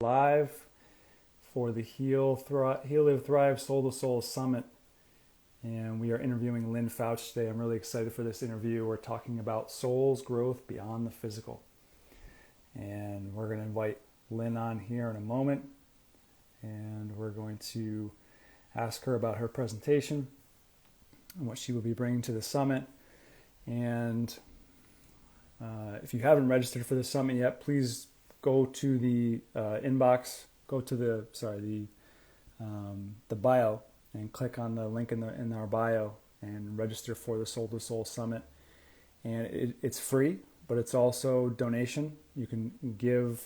Live for the Heal Live Thrive Soul to Soul Summit, and we are interviewing Lynn Foutch today. I'm really excited for this interview. We're talking about soul's growth beyond the physical, and we're going to invite Lynn on here in a moment, and we're going to ask her about her presentation and what she will be bringing to the summit. And if you haven't registered for the summit yet, please go to the inbox, go to the bio, and click on the link in our bio and register for the Soul to Soul Summit. And it's free, but it's also donation. You can give,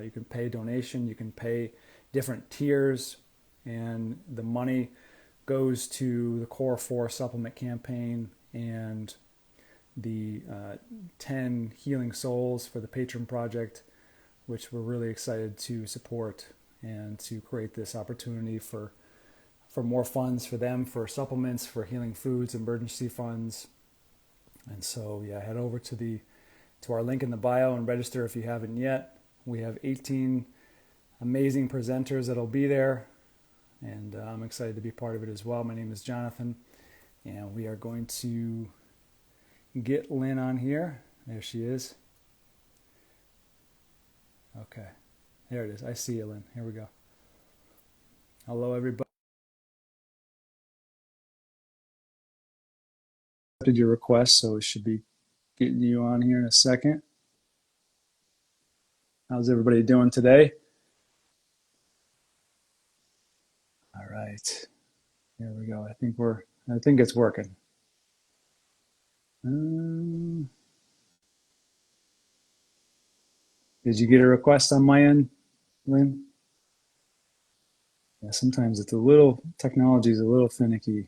you can pay donation, you can pay different tiers, and the money goes to the Core 4 supplement campaign and the 10 healing souls for the Patron Project, which we're really excited to support and to create this opportunity for more funds for them, for supplements, for healing foods, emergency funds. And so, yeah, head over to our link in the bio and register if you haven't yet. We have 18 amazing presenters that'll be there, and I'm excited to be part of it as well. My name is Johnathan, and we are going to get Lynn on here. There she is. Okay, there it is. I see you, Lynn. Here we go. Hello, everybody. Accepted your request, so we should be getting you on here in a second. How's everybody doing today? All right, here we go. I think it's working. Did you get a request on my end, Lynn? Yeah, sometimes technology is a little finicky.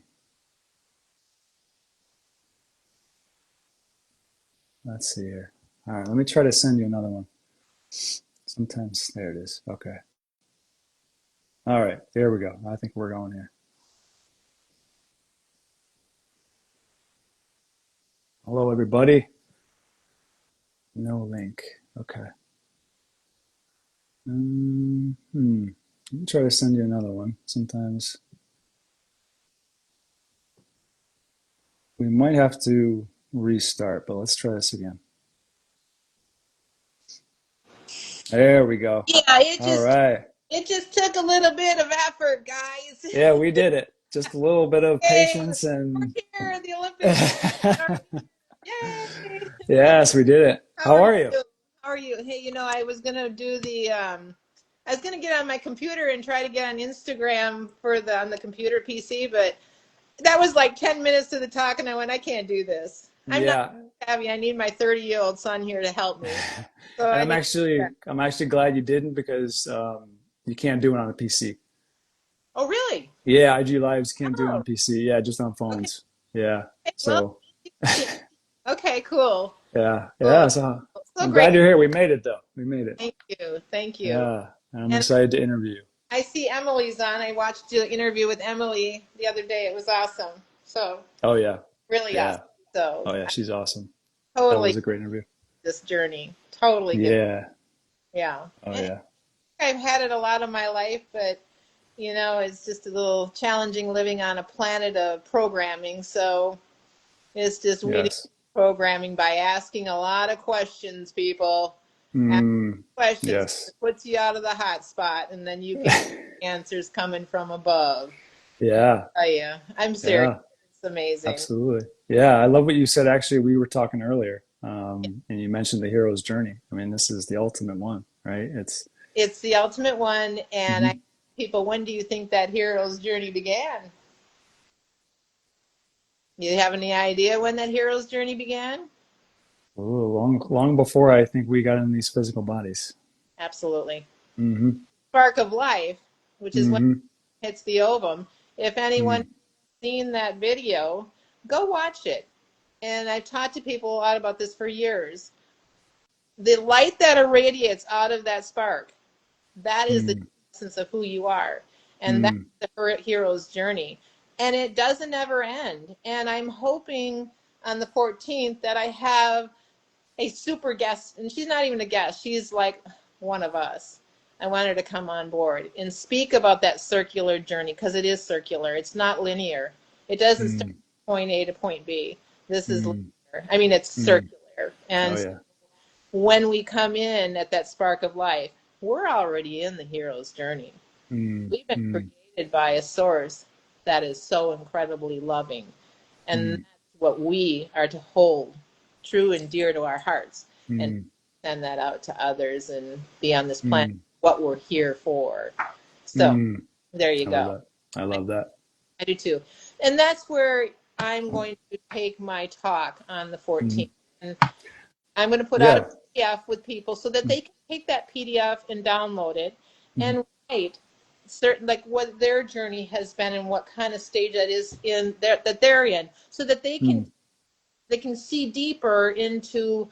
Let's see here. All right, let me try to send you another one. Sometimes, there it is. Okay. All right, there we go. I think we're going here. Hello, everybody. No link. Okay. Let me try to send you another one. Sometimes we might have to restart, but let's try this again. There we go. Yeah, All right. it just took a little bit of effort, guys. Yeah, we did it. Just a little bit of Yay, patience we're and here. The Olympics started. Yay! yes, we did it. How How are are you? you? How are you? Hey, I was gonna do I was gonna get on my computer and try to get on Instagram on the computer PC, but that was like 10 minutes to the talk, and I went, I can't do this. I'm not Yeah. savvy. I need my 30-year-old son here to help me. So And I need. I'm actually glad you didn't because you can't do it on a PC. Oh, really? Yeah, IG Lives can't do it on Oh, PC. Yeah, just on okay. phones. Yeah. Well, So okay, cool. yeah, Cool. yeah. So So I'm great. glad you're here. We made it though. We made it. Thank you. Thank you. Yeah. And I'm And excited to interview you. I see Emily's on. I watched the interview with Emily the other day. It was awesome. So, Oh yeah. really awesome. Yeah. So, Oh yeah, I she's awesome. That totally was a great interview. this journey. Totally get it. Yeah. Yeah. Oh And yeah. I've had it a lot of my life, but it's just a little challenging living on a planet of programming. So, it's just weeding Yes. programming by asking a lot of questions, people. Ask Mm, questions. yes. It puts you out of the hot spot, and then you can get answers coming from above. Yeah. Oh yeah, I'm serious. Yeah. It's amazing. Absolutely. Yeah, I love what you said. Actually, we were talking earlier, and you mentioned the hero's journey. I mean, this is the ultimate one, right? It's the ultimate one, and I ask Mhm. people, when do you think that hero's journey began? You have any idea when that hero's journey began? Ooh, long before I think we got in these physical bodies. Absolutely. Hmm. Spark of life, which is when Hmm. it hits the ovum. If anyone Mm. has seen that video, go watch it. And I've talked to people a lot about this for years. The light that irradiates out of that spark, that is the Mm. essence of who you are. And that's Mm. the hero's journey. And it doesn't ever end. And I'm hoping on the 14th that I have a super guest, and she's not even a guest, she's like one of us. I want her to come on board and speak about that circular journey, because it is circular. It's not linear. It doesn't start Mm, from point A to point B. This is mm, linear. I mean, it's mm. circular. Oh And yeah. when we come in at that spark of life, we're already in the hero's journey. Mm, We've been mm, created by a source that is so incredibly loving. And mm, that's what we are to hold true and dear to our hearts and mm, send that out to others and be on this planet, mm, what we're here for. So mm. there you I love go. that. I love that. I do too. And that's where I'm going to take my talk on the Mm. 14th. And I'm going to put out a Yeah. PDF with people so that Mm, they can take that PDF and download it mm, and write certain, like, what their journey has been and what kind of stage that is in their, that they're in, so that mm, they can see deeper into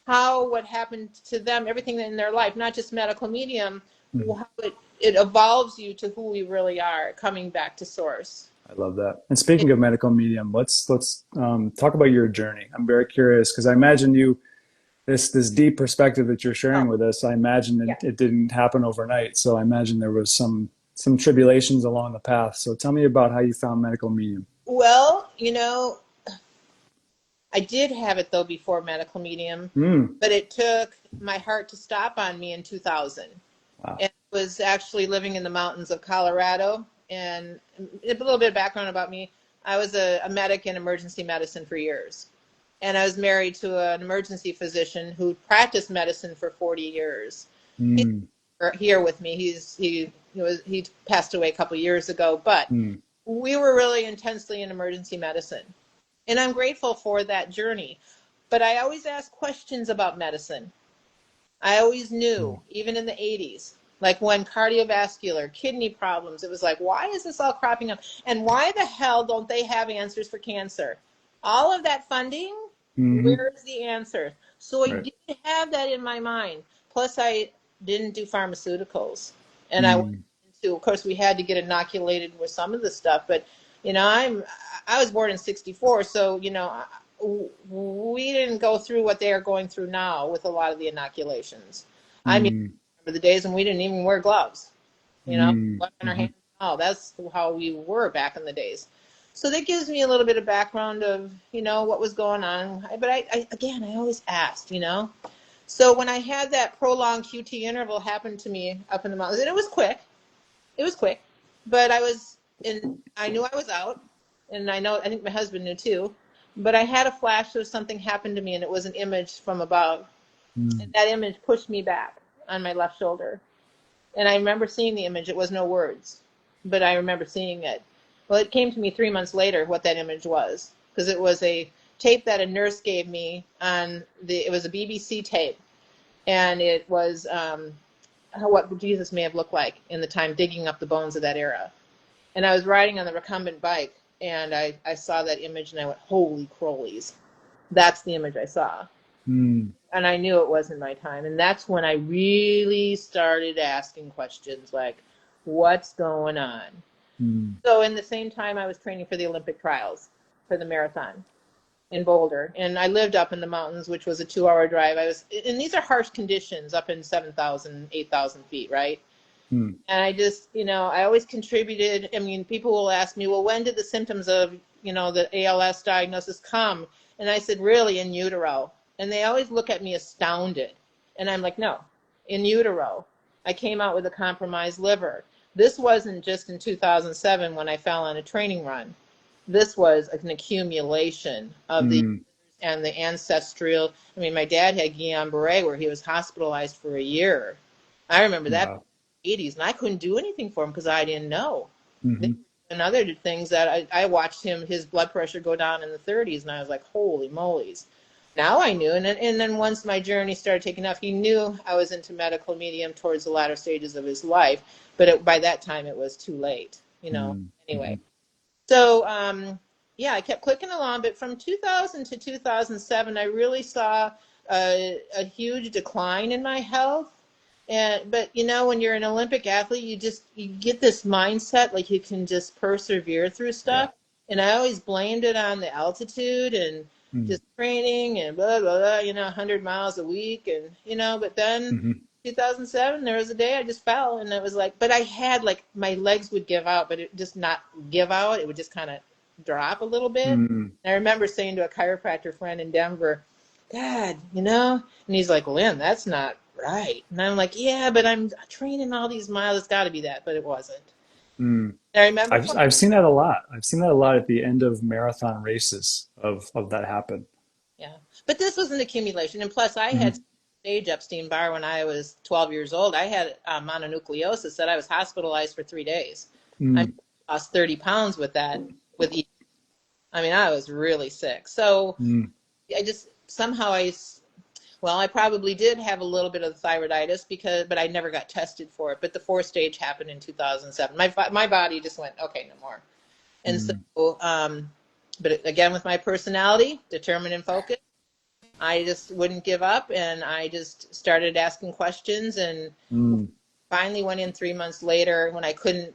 how what happened to them, everything in their life, not just medical medium, mm. how it evolves you to who we really are, coming back to source. I love that. And speaking of medical medium, let's talk about your journey. I'm very curious because I imagine you this deep perspective that you're Oh, sharing with us. I imagine yeah. it didn't happen overnight. So I imagine there was some tribulations along the path. So tell me about how you found medical medium. Well, I did have it though before medical medium, Mm. but it took my heart to stop on me in 2000. Wow. And I was actually living in the mountains of Colorado. And a little bit of background about me: I was a medic in emergency medicine for years. And I was married to an emergency physician who practiced medicine for 40 years. He's Mm. here with me. He passed away a couple years ago, but Mm. we were really intensely in emergency medicine. And I'm grateful for that journey. But I always asked questions about medicine. I always Mm. knew, even in the 80s, like when cardiovascular, kidney problems, it was like, why is this all cropping up? And why the hell don't they have answers for cancer? All of that funding, Mm-hmm. where's the answer? So I Right. did have that in my mind. Plus, I didn't do pharmaceuticals. And I went Mm. into, of course, we had to get inoculated with some of the stuff, but I was born in 64, so we didn't go through what they are going through now with a lot of the inoculations. I mean, Mm. I remember the days when we didn't even wear gloves, Mm. blood on our Mm-hmm. hands. Oh, that's how we were back in the days. So that gives me a little bit of background of, what was going on. But I always asked. So when I had that prolonged QT interval happen to me up in the mountains, and it was quick, but I knew I was out, and I think my husband knew too, but I had a flash of something happened to me, and it was an image from above, and Mm. that image pushed me back on my left shoulder. And I remember seeing the image. It was no words, but I remember seeing it. Well, it came to me 3 months later what that image was, because it was a tape that a nurse gave me it was a BBC tape, and it was what Jesus may have looked like in the time digging up the bones of that era. And I was riding on the recumbent bike, and I saw that image, and I went, holy crolies. That's the image I saw. Mm. And I knew it wasn't my time. And that's when I really started asking questions like, what's going on? Mm. So in the same time, I was training for the Olympic trials for the marathon in Boulder. And I lived up in the mountains, which was a 2-hour drive. And these are harsh conditions up in 7,000, 8,000 feet, right? Mm. And I just, I always contributed. I mean, people will ask me, well, when did the symptoms of, the ALS diagnosis come? And I said, really, in utero. And they always look at me astounded. And I'm like, no, in utero. I came out with a compromised liver. This wasn't just in 2007 when I fell on a training run. This was an accumulation of the Mm. and the ancestral. I mean, my dad had Guillain-Barré where he was hospitalized for a year. I remember that Wow. 80s, and I couldn't do anything for him because I didn't know. Mm-hmm. And other things that I watched his blood pressure go down in the 30s, and I was like, holy moly's. Now I knew, and then once my journey started taking off, he knew I was into medical medium towards the latter stages of his life, but by that time it was too late. Mm-hmm. Anyway, so yeah, I kept clicking along, but from 2000 to 2007, I really saw a huge decline in my health. But when you're an Olympic athlete, you get this mindset like you can just persevere through Yeah. stuff. And I always blamed it on the altitude and Mm. just training and blah blah blah, 100 miles a week, and but then Mm-hmm. 2007, there was a day I just fell, and it was like, but I had like my legs would give out, but it just not give out. It would just kind of drop a little bit. Mm, And I remember saying to a chiropractor friend in Denver, "Dad, and he's like, Lynn, that's not right." And I'm like, "Yeah, but I'm training all these miles. It's got to be that," but it wasn't. mm. And I remember I've seen that a lot. I've seen that a lot at the end of marathon races of that happen. yeah, but this was an accumulation, and plus I had Mm, stage Epstein-Barr when I was 12 years old. I had mononucleosis that I was hospitalized for 3 days. I mm, lost 30 pounds with that. With I mean, I was really sick. So mm, I just somehow well, I probably did have a little bit of thyroiditis but I never got tested for it. But the fourth stage happened in 2007. My body just went, okay, no more. And so, mm, but again, with my personality, determined and focused, I just wouldn't give up, and I just started asking questions, and mm, finally went in 3 months later when I couldn't.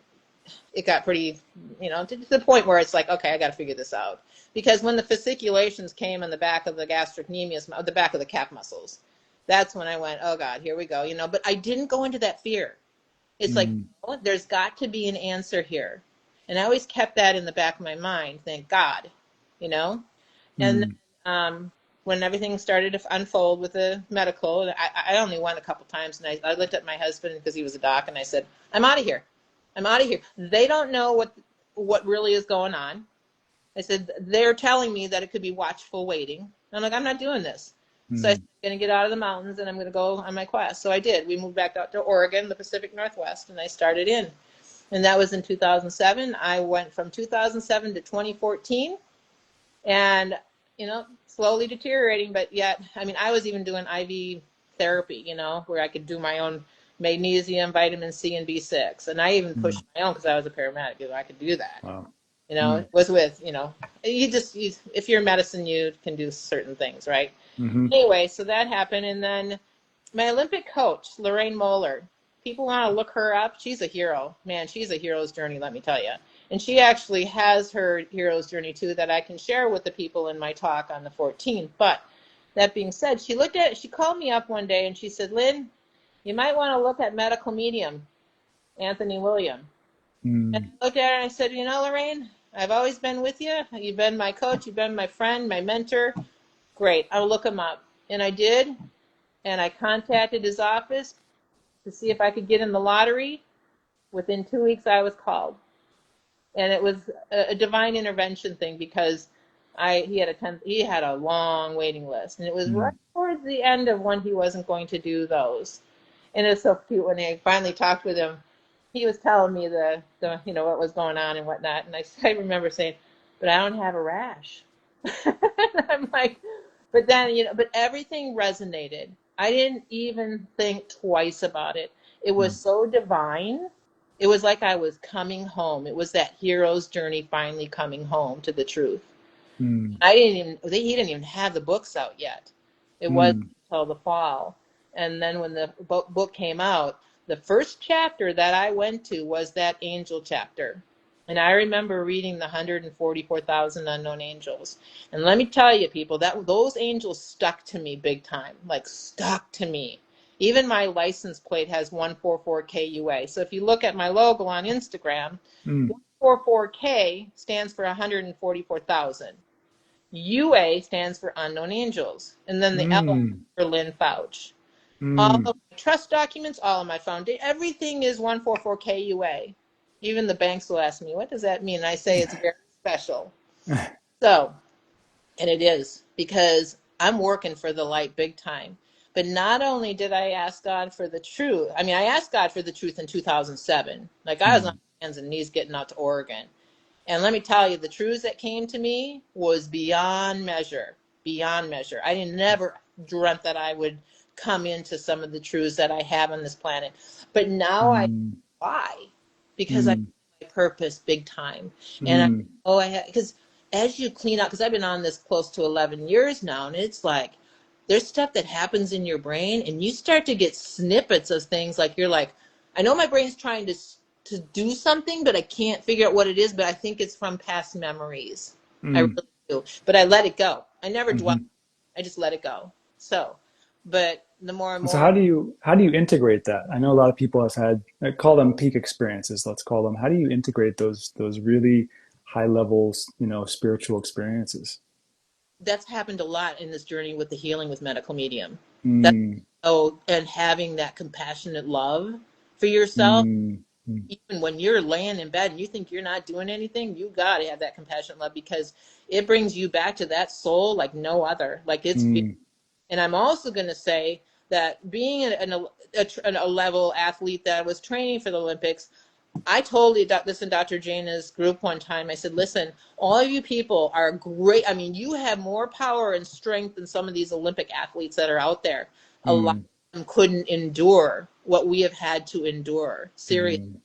It got pretty, to the point where it's like, okay, I got to figure this out. Because when the fasciculations came on the back of the gastrocnemius, the back of the calf muscles, that's when I went, oh God, here we go. But I didn't go into that fear. It's like, mm, there's got to be an answer here. And I always kept that in the back of my mind, thank God, you know? And mm, then, when everything started to unfold with the medical, I only went a couple times, and I looked at my husband because he was a doc, and I said, I'm out of here. I'm out of here. They don't know what really is going on. I said, they're telling me that it could be watchful waiting. I'm like, I'm not doing this. So I said, mm, I'm going to get out of the mountains, and I'm going to go on my quest. So I did. We moved back out to Oregon, the Pacific Northwest, and I started in. And that was in 2007. I went from 2007 to 2014, and slowly deteriorating, but yet, I mean, I was even doing IV therapy, where I could do my own magnesium, vitamin C, and B6, and I even mm. pushed my own because I was a paramedic. I could do that. Wow. It was with, if you're medicine, you can do certain things, right? Mm-hmm. Anyway, so that happened, and then my Olympic coach, Lorraine Moeller, people want to look her up. She's a hero. Man, she's a hero's journey, let me tell you. And she actually has her hero's journey too that I can share with the people in my talk on the 14th. But that being said, she called me up one day and she said, Lynn, you might want to look at medical medium, Anthony William. And Mm, I looked at her and I said, Lorraine, I've always been with you. You've been my coach. You've been my friend, my mentor. Great. I'll look him up. And I did. And I contacted his office to see if I could get in the lottery. Within 2 weeks, I was called. And it was a divine intervention thing because he had a long waiting list. And it was right mm, towards the end of when he wasn't going to do those. And it was so cute when I finally talked with him. He was telling me the what was going on and whatnot. And I remember saying, but I don't have a rash. I'm like, but then, but everything resonated. I didn't even think twice about it. It was mm, so divine. It was like I was coming home. It was that hero's journey finally coming home to the truth. mm, He didn't even have the books out yet. It wasn't mm, until the fall. And then when the book came out, the first chapter that I went to was that angel chapter. And I remember reading the 144,000 unknown angels. And let me tell you, people, that those angels stuck to me big time, like stuck to me. Even my license plate has 144KUA. So if you look at my logo on Instagram, mm, 144K stands for 144,000. UA stands for unknown angels. And then the L mm, for Lynn Foutch. All mm. of my trust documents, all of my foundation, everything is 144KUA. Even the banks will ask me, what does that mean? And I say it's very special. So, and it is because I'm working for the light big time. But not only did I ask God for the truth, I mean, I asked God for the truth in 2007. Like I was on Mm, my hands and knees getting out to Oregon. And let me tell you, the truths that came to me was beyond measure, beyond measure. I never dreamt that I would come into some of the truths that I have on this planet. But now I mm, why? Because I mm, know my purpose big time. And mm, because as you clean up, because I've been on this close to 11 years now, and it's like there's stuff that happens in your brain, and you start to get snippets of things like you're like, I know my brain's trying to do something, but I can't figure out what it is, but I think it's from past memories. I mm, really do. But I let it go. I never dwell. mhm, I just let it go. So, but the more and And so more, how do you integrate that? I know a lot of people have had, I call them peak experiences, let's call them. How do you integrate those really high levels, spiritual experiences? that's happened a lot in this journey with the healing with medical medium. That's Mm, and having that compassionate love for yourself, mm, mm, even when you're laying in bed and you think you're not doing anything, you got to have that compassionate love because it brings you back to that soul like no other. Like it's, mm, and I'm also going to say that being a level athlete that was training for the Olympics, I told this in Dr. Jana's group one time. I said, listen, all of you people are great. I mean, you have more power and strength than some of these Olympic athletes that are out there. A lot mm, of them couldn't endure what we have had to endure. Seriously. mm,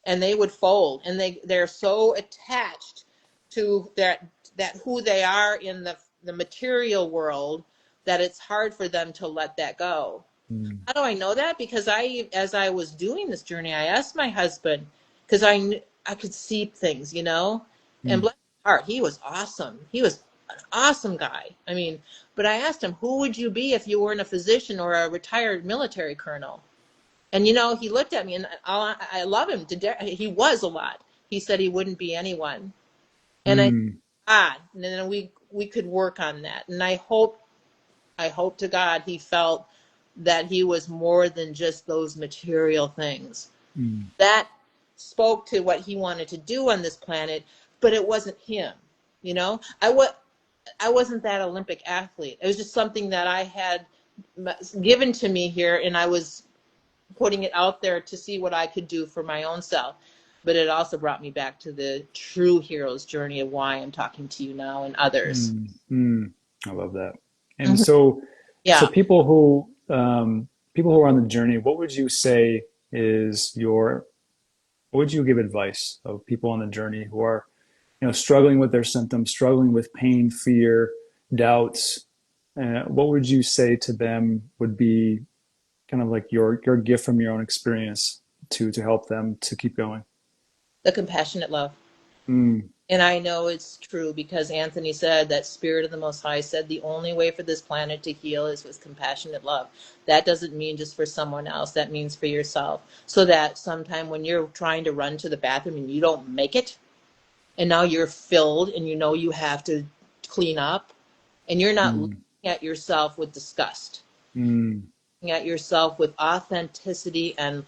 And they would fold. And they're so attached to that who they are in the material world that it's hard for them to let that go. mm, How do I know that? Because as I was doing this journey, I asked my husband because I could see things, and mm, bless his heart, he was awesome. He was an awesome guy. I mean, but I asked him, who would you be if you weren't a physician or a retired military colonel? And he looked at me, and I love him to death. He was a lot. He said he wouldn't be anyone, and mm, and then we could work on that. And I hope to God he felt that he was more than just those material things. mm, That spoke to what he wanted to do on this planet, but it wasn't him. I wasn't that Olympic athlete. It was just something that I had given to me here, and I was putting it out there to see what I could do for my own self. But it also brought me back to the true hero's journey of why I'm talking to you now and others. mm, mm. I love that. And Mhm. so Yeah. people who are on the journey, what would you say is what would you give advice of people on the journey who are, struggling with their symptoms, struggling with pain, fear, doubts? What would you say to them would be kind of like your gift from your own experience to help them to keep going? The compassionate love. Mm, And I know it's true because Anthony said that Spirit of the Most High said the only way for this planet to heal is with compassionate love. That doesn't mean just for someone else, that means for yourself. So that sometime when you're trying to run to the bathroom and you don't make it, and now you're filled and you have to clean up, and you're not looking mm, at yourself with disgust, mm, looking at yourself with authenticity and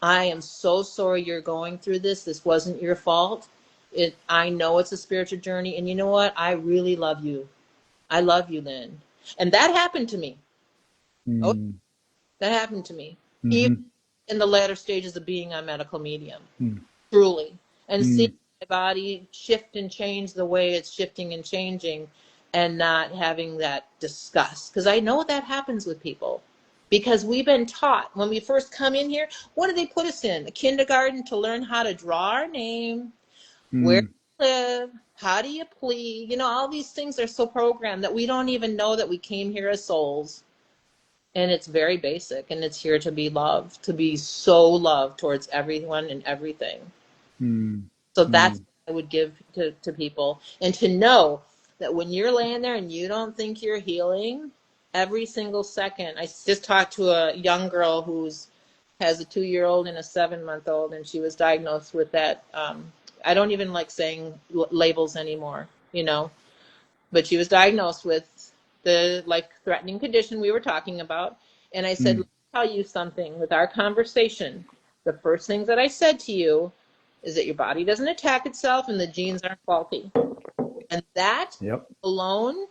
I am so sorry you're going through this. This wasn't your fault. I know it's a spiritual journey, and you know what? I really love you. I love you, Lynn. And that happened to me. Oh, mm, that happened to me. Even mhm, in the latter stages of being on medical medium, mm, truly. And seeing mm, my body shift and change the way it's shifting and changing and not having that disgust. Because I know that happens with people. Because we've been taught when we first come in here, what do they put us in? A kindergarten to learn how to draw our name, where mm, do you live, how do you plead? All these things are so programmed that we don't even know that we came here as souls. And it's very basic, and it's here to be loved, to be so loved towards everyone and everything. mm, So that's mm, what I would give to people. And to know that when you're laying there and you don't think you're healing, every single second. I just talked to a young girl who's has a 2-year-old and a 7-month-old, and she was diagnosed with that. I don't even like saying labels anymore, but she was diagnosed with the life-threatening condition we were talking about. And I said, let mm, me tell you something with our conversation. The first things that I said to you is that your body doesn't attack itself and the genes aren't faulty. And that yep. alone,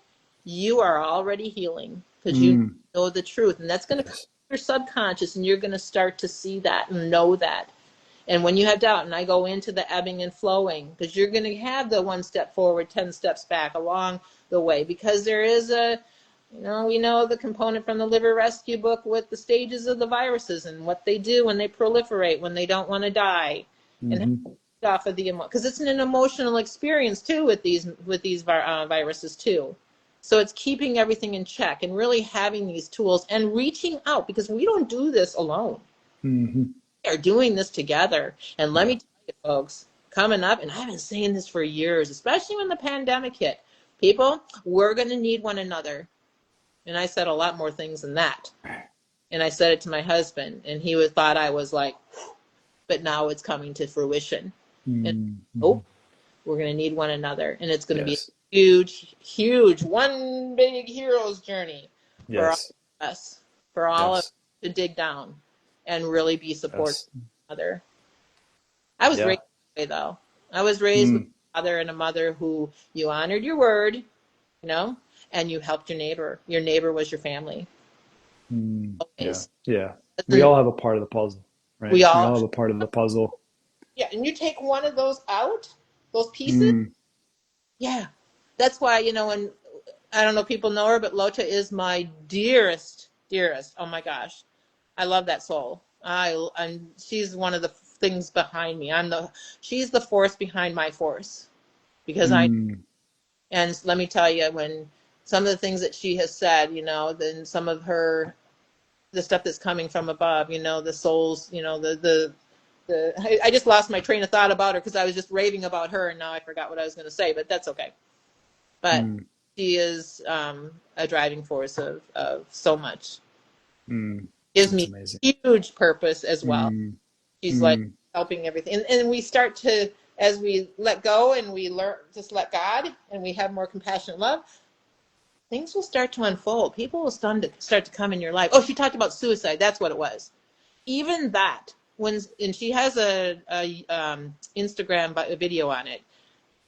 you are already healing because you Mm, know the truth. And that's going to come yes. from your subconscious, and you're going to start to see that and know that. And when you have doubt, and I go into the ebbing and flowing, because you're going to have the 1 step forward, 10 steps back along the way, because there is we know the component from the liver rescue book with the stages of the viruses and what they do when they proliferate, when they don't want to die, and Hmm. off of the because it's an emotional experience too with these viruses too. So it's keeping everything in check and really having these tools and reaching out because we don't do this alone. Hmm. We are doing this together. And let Yeah. me tell you, folks, coming up, and I've been saying this for years, especially when the pandemic hit, people, we're going to need one another. And I said a lot more things than that. And I said it to my husband, and he thought I was like, but now it's coming to fruition. And oh, we're going to need one another. And it's going to be a huge, huge, one big hero's journey for all of us, for all of us to dig down and really be supportive of each other. I was raised that way, though. I was raised with a father and a mother who you honored your word, you know, and you helped your neighbor. Your neighbor was your family. Always. Yeah. We all have a part of the puzzle, right? We all have a part of the puzzle. Yeah, and you take one of those out, those pieces. Yeah, that's why, you know, and I don't know if people know her, but Lota is my dearest, dearest. Oh my gosh, I love that soul. And she's one of the things behind me. She's the force behind my force, because and let me tell you, when some of the things that she has said, you know, then some of the stuff that's coming from above, you know, the souls, you know, I just lost my train of thought about her because I was just raving about her, and now I forgot what I was going to say, but that's okay. But she is a driving force of so much. Gives me huge purpose as well. She's like helping everything. And we start to, as we let go and we learn, just let God, and we have more compassion and love, things will start to unfold. People will start to come in your life. Oh, she talked about suicide. That's what it was. Even that, and she has a Instagram video on it.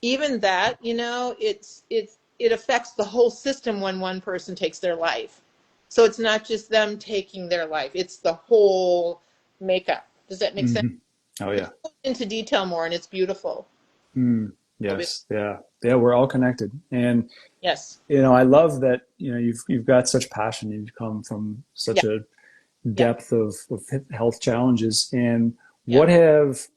Even that, you know, it affects the whole system when one person takes their life. So it's not just them taking their life; it's the whole makeup. Does that make sense? Oh yeah. It goes into detail more, and it's beautiful. Yes. Yeah. We're all connected, and yes, you know, I love that. You know, you've got such passion. You've come from such a depth of health challenges, and what have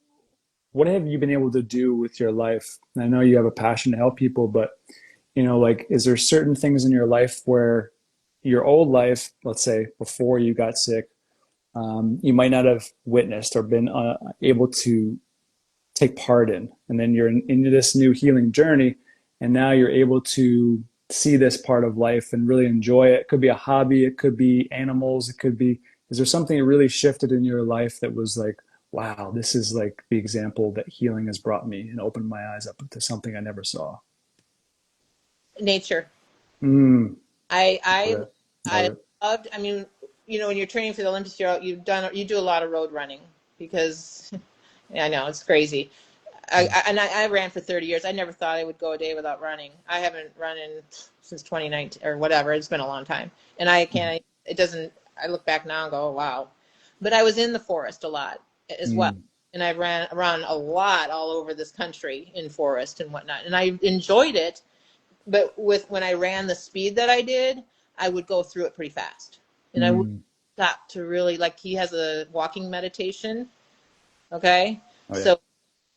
you been able to do with your life? I know you have a passion to help people, but you know, like, is there certain things in your life where your old life, let's say before you got sick, you might not have witnessed or been able to take part in, and then you're into this new healing journey, and now you're able to see this part of life and really enjoy it. It could be a hobby, it could be animals, it could be, is there something that really shifted in your life that was like, wow, this is like the example that healing has brought me and opened my eyes up to something I never saw? nature. I loved. I mean, you know, when you're training for the Olympics, you do a lot of road running because I know it's crazy. I ran for 30 years. I never thought I would go a day without running. I haven't run since 2019 or whatever. It's been a long time, and I can't. It doesn't. I look back now and go, oh, wow. But I was in the forest a lot as well, and I run a lot all over this country in forest and whatnot, and I enjoyed it. But when I ran the speed that I did, I would go through it pretty fast, and I would stop to really, like, he has a walking meditation. Okay, so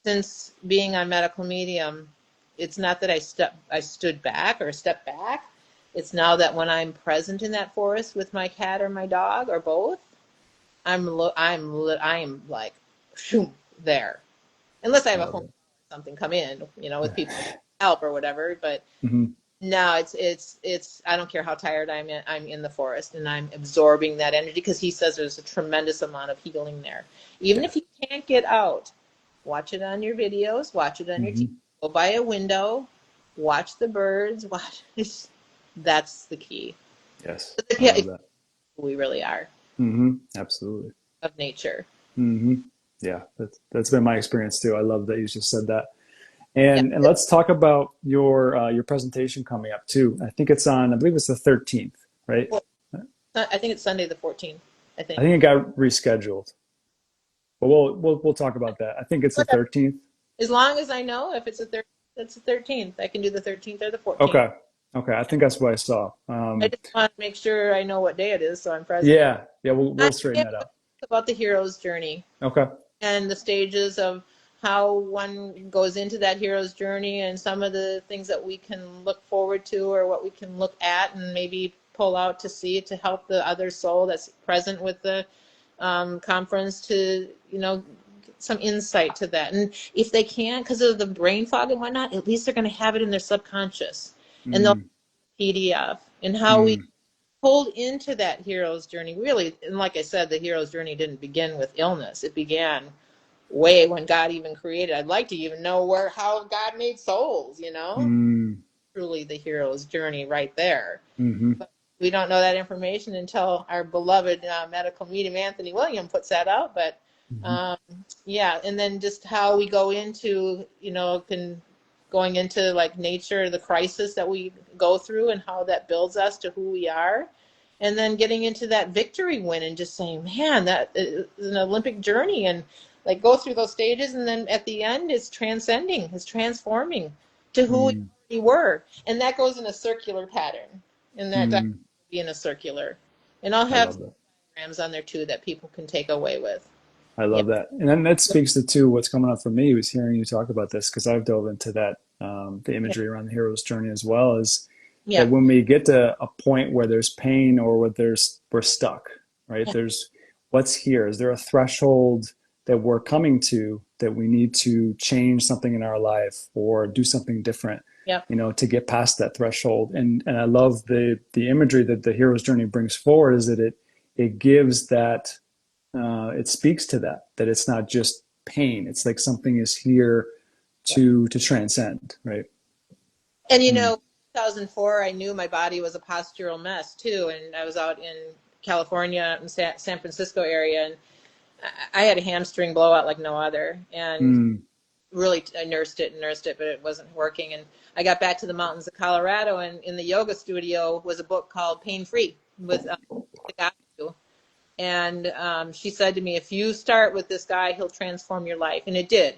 since being on medical medium, it's not that I stood back or stepped back. It's now that when I'm present in that forest with my cat or my dog or both, I'm like, shoom, there. Unless I have a home something come in, you know, with people help or whatever. But no, it's I don't care how tired I'm in the forest, and I'm absorbing that energy, because he says there's a tremendous amount of healing there. Even if you can't get out, watch it on your videos, watch it on your TV, go by a window, watch the birds, watch it. That's the key. Yes. I love that. We really are. Absolutely. Of nature. Yeah, that's been my experience too. I love that you just said that. And let's talk about your presentation coming up too. I think it's on, I believe it's the 13th, right? Well, I think it's Sunday the 14th. I think it got rescheduled. But we'll talk about that. I think it's the 13th. As long as I know if it's it's the 13th. I can do the 13th or the 14th. Okay. I think that's what I saw. I just want to make sure I know what day it is, so I'm present. Yeah. We'll straighten that out. About the hero's journey. Okay. And the stages of how one goes into that hero's journey, and some of the things that we can look forward to, or what we can look at and maybe pull out to see to help the other soul that's present with the conference to, you know, some insight to that. And if they can't, because of the brain fog and whatnot, at least they're going to have it in their subconscious, and they'll PDF and how we pulled into that hero's journey, really. And like I said, the hero's journey didn't begin with illness. It began way when God even created. I'd like to even know how God made souls, Mm, truly the hero's journey right there. mm-hmm, But we don't know that information until our beloved medical medium Anthony William puts that out. But mm-hmm, um, yeah, and then just how we go into, going into like nature, the crisis that we go through and how that builds us to who we are. And then getting into that victory win and just saying, man, that is an Olympic journey, and like go through those stages. And then at the end, it's transcending, it's transforming to who mm, we were. And that goes in a circular pattern. And that mm. be in a circular. And I'll I have love that. diagrams on there too that people can take away with. I Yeah. love that. And then that speaks to too what's coming up for me was hearing you talk about this because I've dove into that the Yeah. imagery around the hero's journey as well is that Yeah. when we get to a point where there's pain or where we're stuck, right? Yeah. There's what's here. Is there a threshold that we're coming to that we need to change something in our life or do something different, Yeah. to get past that threshold? And I love the imagery that the hero's journey brings forward is that it gives that it speaks to that it's not just pain. It's like something is here to transcend, right? And Mm, 2004, I knew my body was a postural mess too. And I was out in California, in San Francisco area, and I had a hamstring blowout like no other. And mm, really, I nursed it and nursed it, but it wasn't working. And I got back to the mountains of Colorado, and in the yoga studio was a book called Pain Free with the guy. And she said to me, if you start with this guy, he'll transform your life. And it did,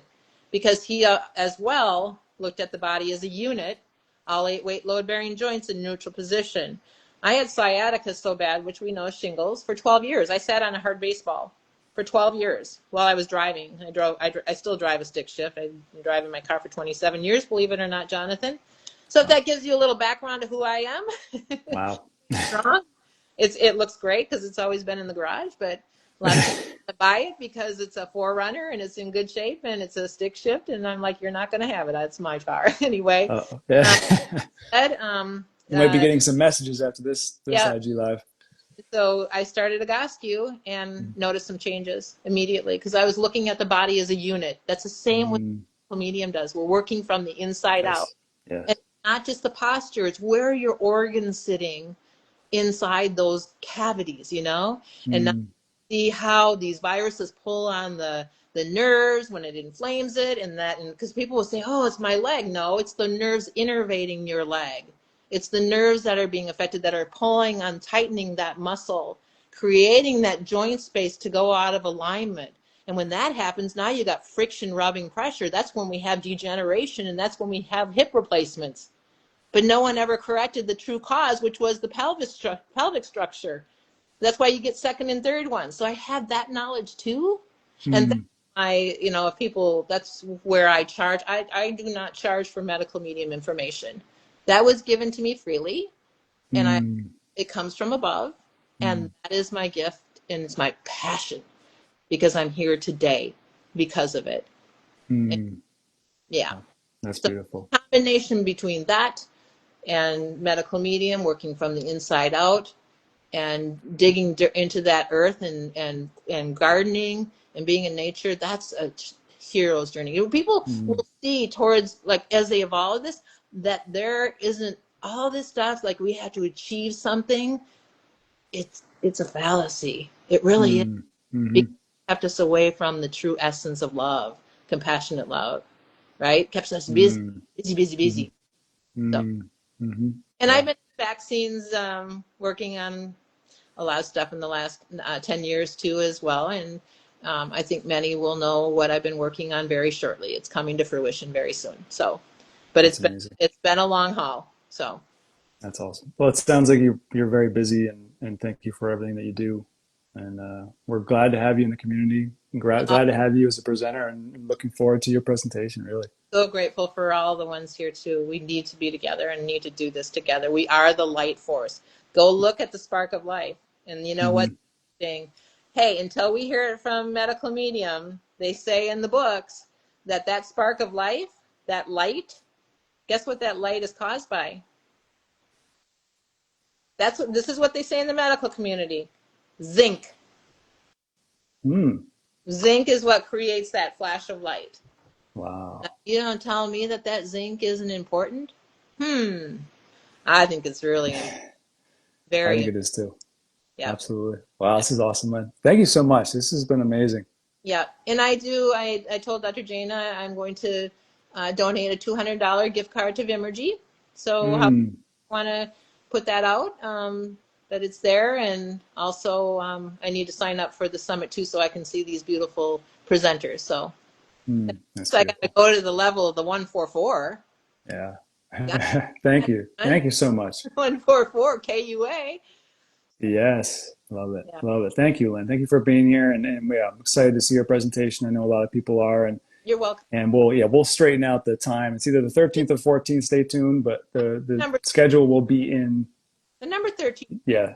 because he as well looked at the body as a unit, all 8 weight load bearing joints in neutral position. I had sciatica so bad, which we know is shingles, for 12 years. I sat on a hard baseball for 12 years while I was driving. I still drive a stick shift. I've been driving my car for 27 years, believe it or not, Johnathan. So if wow. that gives you a little background of who I am, Wow. strong. It looks great because it's always been in the garage, but a lot of people buy it because it's a Forerunner and it's in good shape and it's a stick shift, and I'm like, you're not going to have it. That's my car anyway. Yeah. Um, but, You might be getting some messages after this yeah. IG live. So I started Egoscue and noticed some changes immediately because I was looking at the body as a unit. That's the same way Mm, the medium does. We're working from the inside out, yes. Yes. and not just the posture. It's where are your organs sitting inside those cavities, and now Mm, see how these viruses pull on the nerves when it inflames it, and because people will say, oh, it's my leg. No, it's the nerves innervating your leg. It's the nerves that are being affected that are pulling on, tightening that muscle, creating that joint space to go out of alignment. And when that happens, now you got friction, rubbing, pressure. That's when we have degeneration, and that's when we have hip replacements. But no one ever corrected the true cause, which was the pelvic structure. That's why you get second and third ones. So I had that knowledge too. And mm, if people, that's where I charge. I do not charge for medical medium information. That was given to me freely, and mm, it comes from above, and mm, that is my gift, and it's my passion because I'm here today because of it. And mm. yeah. Oh, that's So beautiful. combination between that and medical medium, working from the inside out, and digging into that earth, and gardening and being in nature. That's a hero's journey. People Mm, will see towards, like, as they evolve this, that there isn't all this stuff like we have to achieve something. It's a fallacy. It really is, mm, mm-hmm. because it kept us away from the true essence of love, compassionate love, right? Kept us busy, Mm, busy, busy, mm-hmm. busy. So, Mm, mm-hmm. and I've Yeah, been in vaccines, working on a lot of stuff in the last 10 years too as well. And I think many will know what I've been working on very shortly. It's coming to fruition very soon. So, but that's amazing. it's been a long haul. So That's awesome. Well, it sounds like you're very busy, and thank you for everything that you do. And we're glad to have you in the community. uh, Glad to have you as a presenter, and looking forward to your presentation. Really. so grateful for all the ones here too. We need to be together and need to do this together. We are the light force. Go look at the spark of life. And you know Mm-hmm. what's interesting? Hey, until we hear it from medical medium, they say in the books that spark of life, that light, guess what that light is caused by? This is what they say in the medical community. Zinc. Mm. Zinc is what creates that flash of light. Now, Wow. you don't tell me that zinc isn't important? Hmm. I think it's really I very, think it is too. yeah. Absolutely. Wow, this is awesome, man. Thank you so much. This has been amazing. Yeah. And I told Dr. Jana I'm going to donate a $200 gift card to Vimergy. So how Mm. want to put that out, that it's there. And also I need to sign up for the summit too so I can see these beautiful presenters. So, Mm. That's so I got to beautiful. go to the level of the 144. Yeah. Got Thank you. Thank you so much. 144 KUA. Yes. Love it. Yeah. Love it. Thank you, Lynn. Thank you for being here. And yeah, I'm excited to see your presentation. I know a lot of people are. You're welcome. And we'll straighten out the time. It's either the 13th or 14th. Stay tuned, but the Number schedule will be in. the number 13. Yeah,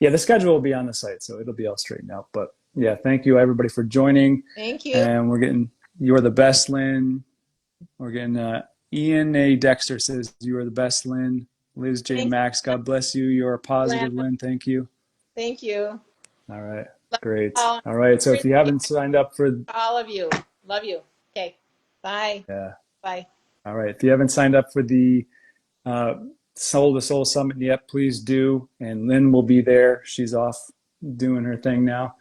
yeah, the schedule will be on the site, so it'll be all straightened out. But yeah, thank you everybody for joining. Thank you. And we're getting you're the best, Lynn. We're getting Ian A. Dexter says you are the best, Lynn. Liz J. Thank Max, God bless you. You're a you. positive, Lynn. Thank you. Thank you. All right, Love you great. all. All right, so if you haven't signed up for All of you. Love you. Okay. Bye. yeah, Bye. all right, if you haven't signed up for the uh, Soul to Soul Summit yet, please do. And Lynn will be there. She's off doing her thing now.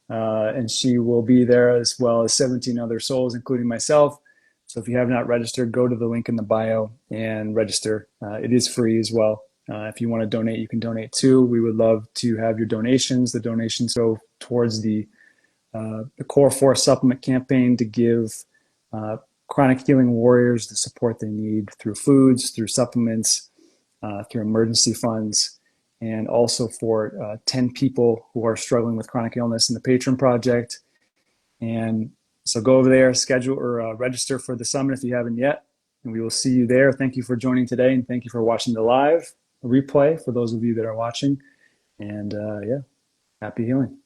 And she will be there as well as 17 other souls, including myself. So if you have not registered, go to the link in the bio and register. It is free as well. If you want to donate, you can donate too. We would love to have your donations. The donations go towards the Core 4 supplement campaign to give chronic healing warriors the support they need through foods, through supplements, through emergency funds, and also for 10 people who are struggling with chronic illness in the Patron Project. And so go over there, schedule or register for the summit if you haven't yet, and we will see you there. Thank you for joining today, and thank you for watching the live replay for those of you that are watching. And yeah, happy healing.